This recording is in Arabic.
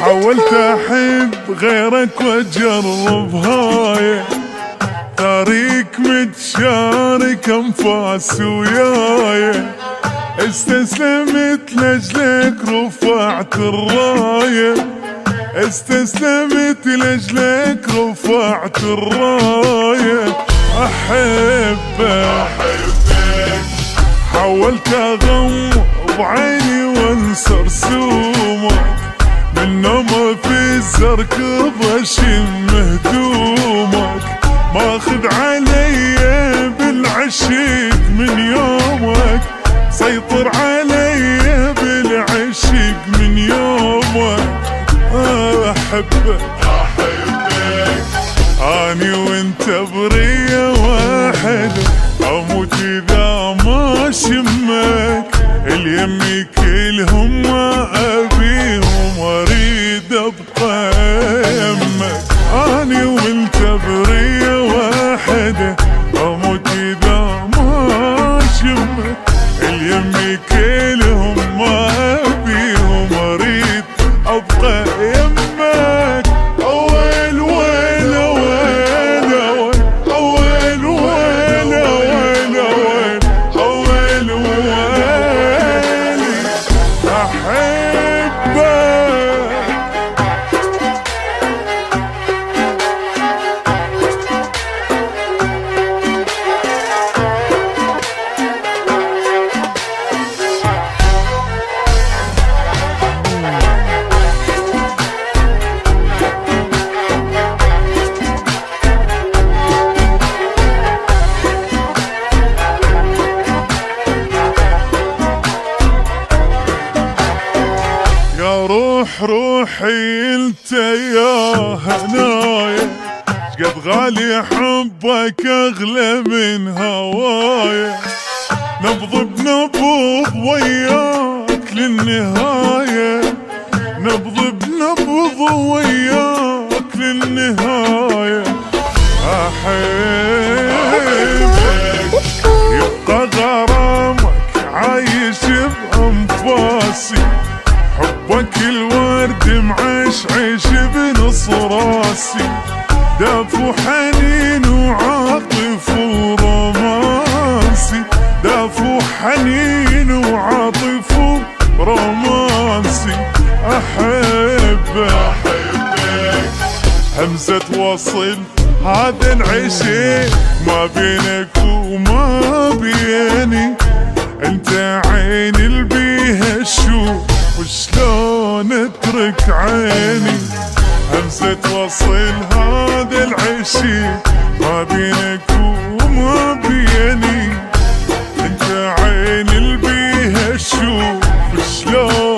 حاولت احب غيرك واجرب هاي، طريق متشارك انفاس وياي، استسلمت لاجلك رفعت الراية، استسلمت لاجلك رفعت الراية. احبك حاولت اغمض عيني وانسى رسومك، من نومه في الزركض اشم هدومك، ماخذ علي بالعشق من يومك، سيطر علي بالعشق من يومك. احبك اني وانت برية واحدة، اموت اذا ما شمك، اليمي كلهم ما ابيهم اريد ابقى يمك. اني وانت برية واحدة، اموت اذا ما شمك، اليمي كلهم ما ابيهم اريد ابقى يمك. روحي انت يا هنايا، شقد غالي حبك اغلى من هوايا، نبض بنبض وياك للنهاية، نبض بنبض وياك للنهاية. احبك يبقى غرامك عايش بانفاسي، حبك الورد معشعش بنص راسي، دافو حنين وعاطف ورومانسي، دافو حنين وعاطف ورومانسي. احبك همزة وصل هذا العشق ما بينك وما بيني، انت عين اللي بيها الشوق وشلون اترك عيني. همزة وصل هذا العشق ما بينك وما بيني، انت عين اللي بيها الشوق وشلون